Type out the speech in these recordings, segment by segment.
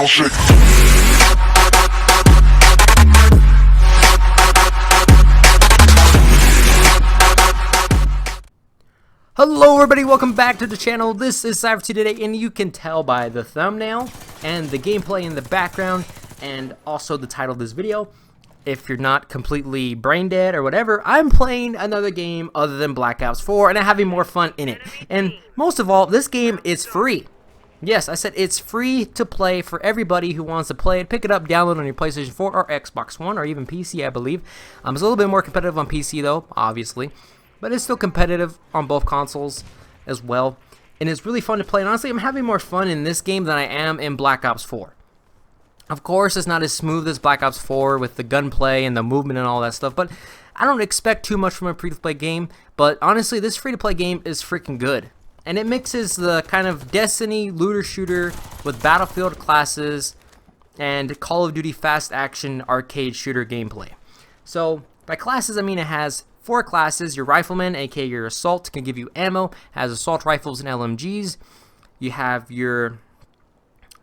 down, shake. Hello everybody, welcome back to the channel. This is Sypher today, and you can tell by the thumbnail and the gameplay in the background and also the title of this video, if you're not completely brain dead or whatever, I'm playing another game other than Black Ops 4 and I'm having more fun in it. And most of all, this game is free. Yes, I said it's free to play for everybody who wants to play it. Pick it up, download it on your PlayStation 4 or Xbox One or even PC, I believe. It's a little bit more competitive on PC though, obviously. But it's still competitive on both consoles as well. And it's really fun to play. And honestly, I'm having more fun in this game than I am in Black Ops 4. Of course, it's not as smooth as Black Ops 4 with the gunplay and the movement and all that stuff. But I don't expect too much from a free-to-play game. But honestly, this free-to-play game is freaking good. And it mixes the kind of Destiny looter shooter with Battlefield classes and Call of Duty fast action arcade shooter gameplay. So by classes, I mean it has 4 classes. Your rifleman, aka your assault, can give you ammo, has assault rifles and LMGs. You have your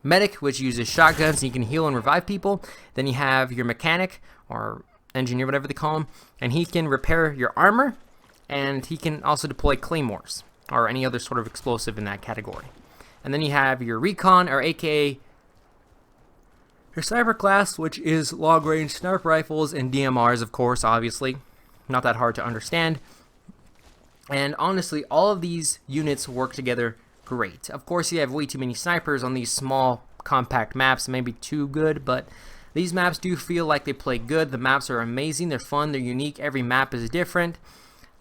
medic, which uses shotguns and you can heal and revive people. Then you have your mechanic or engineer, whatever they call him, and he can repair your armor, and he can also deploy claymores or any other sort of explosive in that category. And then you have your recon, or aka your sniper class, which is long range sniper rifles and DMRs, of course, obviously. Not that hard to understand. And honestly, all of these units work together great. Of course, you have way too many snipers on these small, compact maps, maybe too good, but these maps do feel like they play good. The maps are amazing, they're fun, they're unique, every map is different.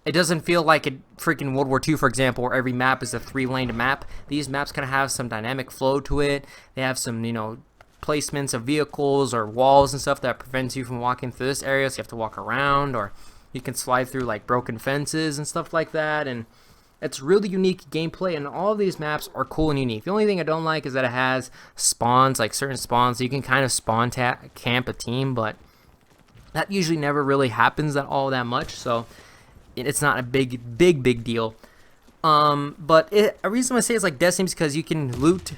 It doesn't feel like a freaking World War II, for example, where every map is a 3-laned map. These maps kind of have some dynamic flow to it. They have some, placements of vehicles or walls and stuff that prevents you from walking through this area, so you have to walk around, or you can slide through like broken fences and stuff like that. And it's really unique gameplay, and all of these maps are cool and unique. The only thing I don't like is that it has spawns, like certain spawns, so you can kind of spawn camp a team, but that usually never really happens all that much, so it's not a big deal. But a reason I say it's like Destiny is because you can loot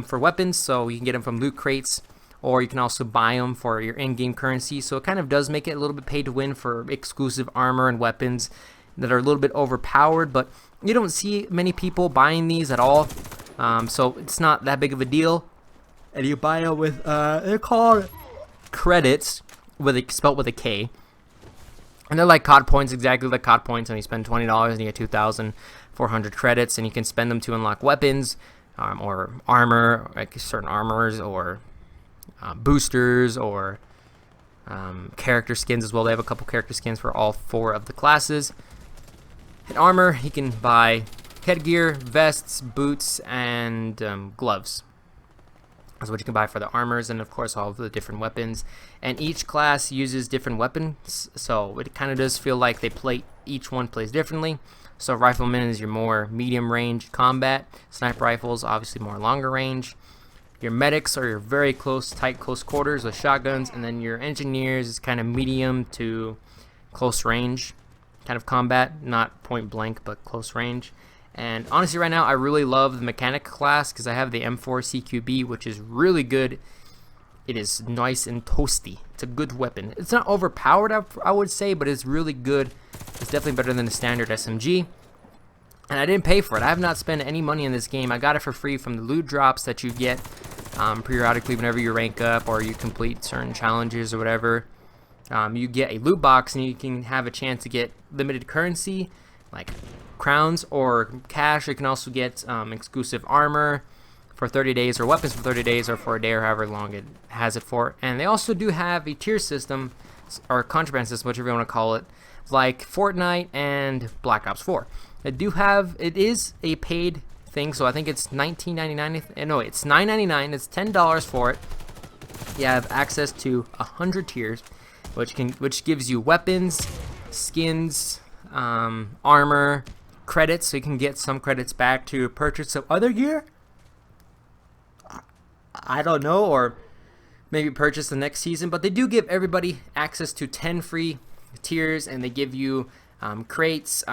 for weapons, so you can get them from loot crates, or you can also buy them for your in-game currency. So it kind of does make it a little bit pay to win for exclusive armor and weapons that are a little bit overpowered, but you don't see many people buying these at all, so it's not that big of a deal. And you buy them with they're called credits, spelt with a K. And they're like COD points, exactly like COD points, and you spend $20 and you get 2,400 credits, and you can spend them to unlock weapons or armor, like certain armors, or boosters, or character skins as well. They have a couple character skins for all 4 of the classes. In armor, you can buy headgear, vests, boots, and gloves. That's what you can buy for the armors, and of course all of the different weapons. And each class uses different weapons, so it kind of does feel like each one plays differently. So rifleman is your more medium range combat. Sniper rifles, obviously more longer range. Your medics are your very tight close quarters with shotguns, and then your engineers is kind of medium to close range kind of combat, not point blank but close range. And honestly, right now I really love the mechanic class because I have the M4 CQB, which is really good. It is nice and toasty. It's a good weapon. It's not overpowered, I would say, but it's really good. It's definitely better than the standard SMG. And I didn't pay for it. I have not spent any money in this game. I got it for free from the loot drops that you get periodically whenever you rank up or you complete certain challenges or whatever. You get a loot box, and you can have a chance to get limited currency like crowns or cash. You can also get exclusive armor for 30 days or weapons for 30 days or for a day or however long it has it for. And they also do have a tier system or contraband system, whichever you want to call it, like Fortnite and Black Ops 4. It is a paid thing, so I think it's $19.99. No, it's $9.99. It's $10 for it. You have access to 100 tiers, which gives you weapons, skins, armor, credits, so you can get some credits back to purchase some other gear. I don't know, or maybe purchase the next season, but they do give everybody access to 10 free tiers, and they give you crates,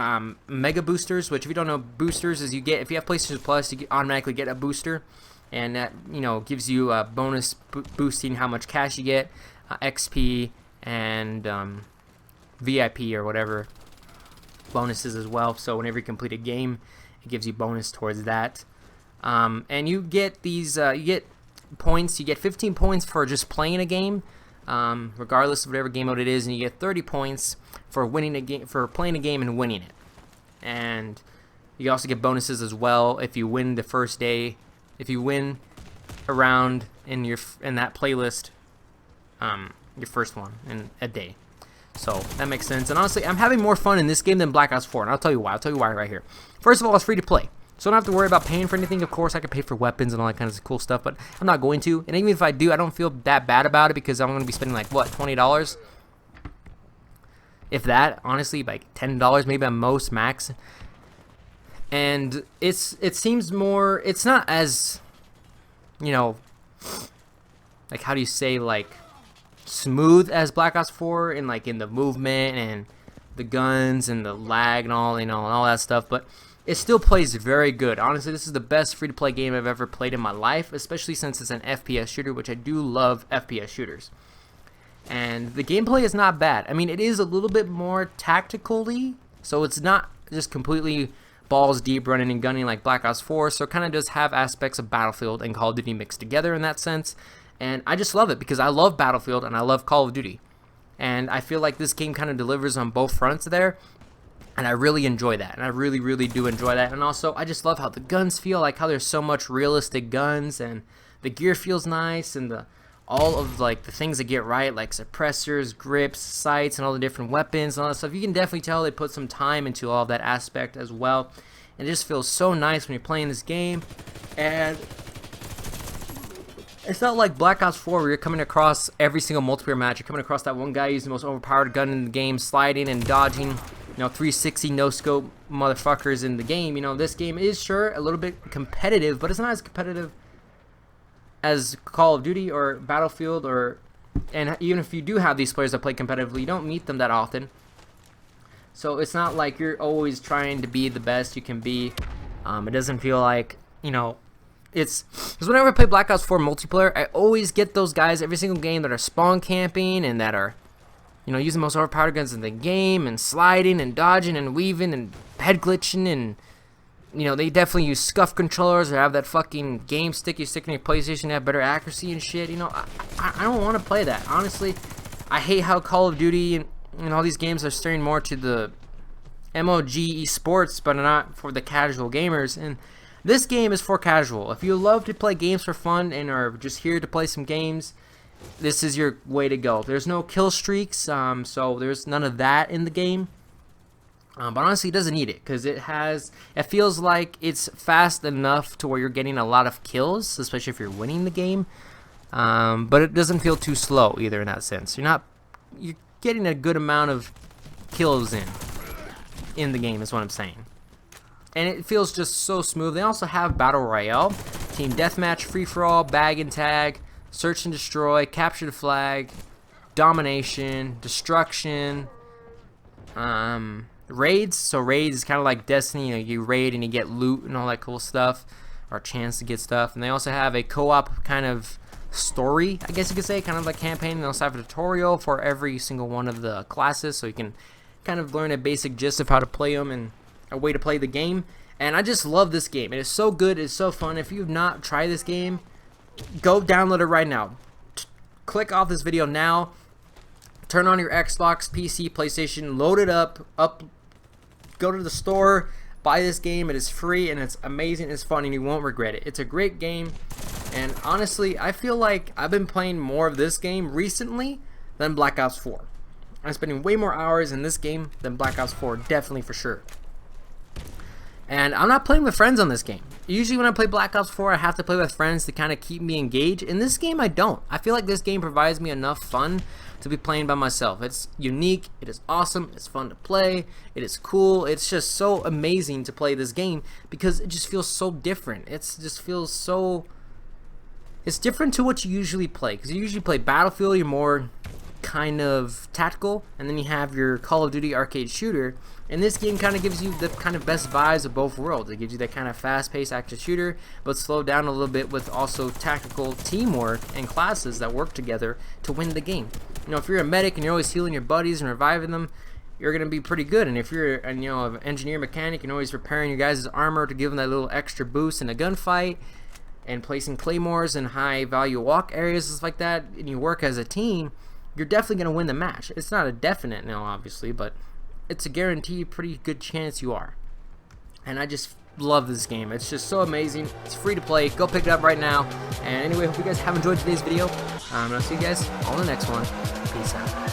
mega boosters, which if you don't know, boosters is if you have PlayStation Plus, you automatically get a booster. and that, you know, gives you a bonus boosting how much cash you get, XP, and VIP or whatever bonuses as well. So whenever you complete a game, it gives you bonus towards that. And you get these, you get points. You get 15 points for just playing a game, regardless of whatever game mode it is, and you get 30 points for winning a game, for playing a game and winning it. And you also get bonuses as well if you win the first day, if you win a round in that playlist, your first one in a day. So that makes sense. And honestly, I'm having more fun in this game than Black Ops 4, and I'll tell you why. I'll tell you why right here. First of all, it's free to play, so I don't have to worry about paying for anything. Of course, I can pay for weapons and all that kind of cool stuff, but I'm not going to. And even if I do, I don't feel that bad about it because I'm going to be spending like, what, $20? If that, honestly, like $10 maybe at most, max. And it seems more, it's not as, you know, like, how do you say, like, smooth as Black Ops 4 in like in the movement and the guns and the lag and all, you know, and all that stuff, but it still plays very good. Honestly, this is the best free-to-play game I've ever played in my life, especially since it's an FPS shooter, which I do love FPS shooters. And the gameplay is not bad. I mean, it is a little bit more tactically, so it's not just completely balls deep running and gunning like Black Ops 4, so it kind of does have aspects of Battlefield and Call of Duty mixed together in that sense. And I just love it because I love Battlefield and I love Call of Duty. And I feel like this game kind of delivers on both fronts there. And I really enjoy that. And I really, really do enjoy that. And also, I just love how the guns feel, like how there's so much realistic guns. And the gear feels nice. And all of like the things that get right, like suppressors, grips, sights, and all the different weapons and all that stuff. You can definitely tell they put some time into all of that aspect as well. And it just feels so nice when you're playing this game. And it's not like Black Ops 4 where you're coming across every single multiplayer match. You're coming across that one guy using the most overpowered gun in the game, sliding and dodging, you know, 360 no-scope motherfuckers in the game. You know, this game is sure a little bit competitive, but it's not as competitive as Call of Duty or Battlefield, and even if you do have these players that play competitively, you don't meet them that often. So it's not like you're always trying to be the best you can be. It doesn't feel like, you know, it's because whenever I play Black Ops 4 multiplayer, I always get those guys every single game that are spawn camping and that are, you know, using the most overpowered guns in the game and sliding and dodging and weaving and head glitching, and, you know, they definitely use scuff controllers or have that fucking game stick you stick in your PlayStation to have better accuracy and shit. You know, I don't want to play that. Honestly, I hate how Call of Duty and all these games are steering more to the MOG esports, but not for the casual gamers. And this game is for casual. If you love to play games for fun and are just here to play some games, this is your way to go. There's no kill streaks, so there's none of that in the game. But honestly, it doesn't need it because it feels like it's fast enough to where you're getting a lot of kills, especially if you're winning the game. But it doesn't feel too slow either in that sense. You're getting a good amount of kills in the game is what I'm saying. And it feels just so smooth. They also have Battle Royale, Team Deathmatch, Free-for-all, Bag and Tag, Search and Destroy, Capture the Flag, Domination, Destruction, Raids. So Raids is kind of like Destiny. You know, you raid and you get loot and all that cool stuff, or a chance to get stuff. And they also have a co-op kind of story, I guess you could say, kind of like campaign. And they also have a tutorial for every single one of the classes, so you can kind of learn a basic gist of how to play them and a way to play the game. And I just love this game. It is so good. It's so fun. If you've not tried this game, go download it right now. Click off this video now. Turn on your Xbox, PC, PlayStation, load it up, go to the store, buy this game. It is free and it's amazing. It's fun and you won't regret it. It's a great game. And honestly, I feel like I've been playing more of this game recently than Black Ops 4. I'm spending way more hours in this game than Black Ops 4, definitely for sure. And I'm not playing with friends on this game. Usually when I play Black Ops 4, I have to play with friends to kind of keep me engaged. In this game, I don't. I feel like this game provides me enough fun to be playing by myself. It's unique. It is awesome. It's fun to play. It is cool. It's just so amazing to play this game because it just feels so different. It just feels so... It's different to what you usually play, because you usually play Battlefield. You're more kind of tactical, and then you have your Call of Duty arcade shooter. And this game kind of gives you the kind of best vibes of both worlds. It gives you that kind of fast-paced action shooter, but slowed down a little bit with also tactical teamwork and classes that work together to win the game. You know, if you're a medic and you're always healing your buddies and reviving them, you're gonna be pretty good. And if you're an engineer mechanic and always repairing your guys' armor to give them that little extra boost in a gunfight, and placing claymores in high value walk areas, stuff like that, and you work as a team, you're definitely gonna win the match. It's not a definite now, obviously, but it's a guaranteed pretty good chance you are. And I just love this game. It's just so amazing. It's free to play. Go pick it up right now. And anyway, hope you guys have enjoyed today's video. I'll see you guys on the next one. Peace out.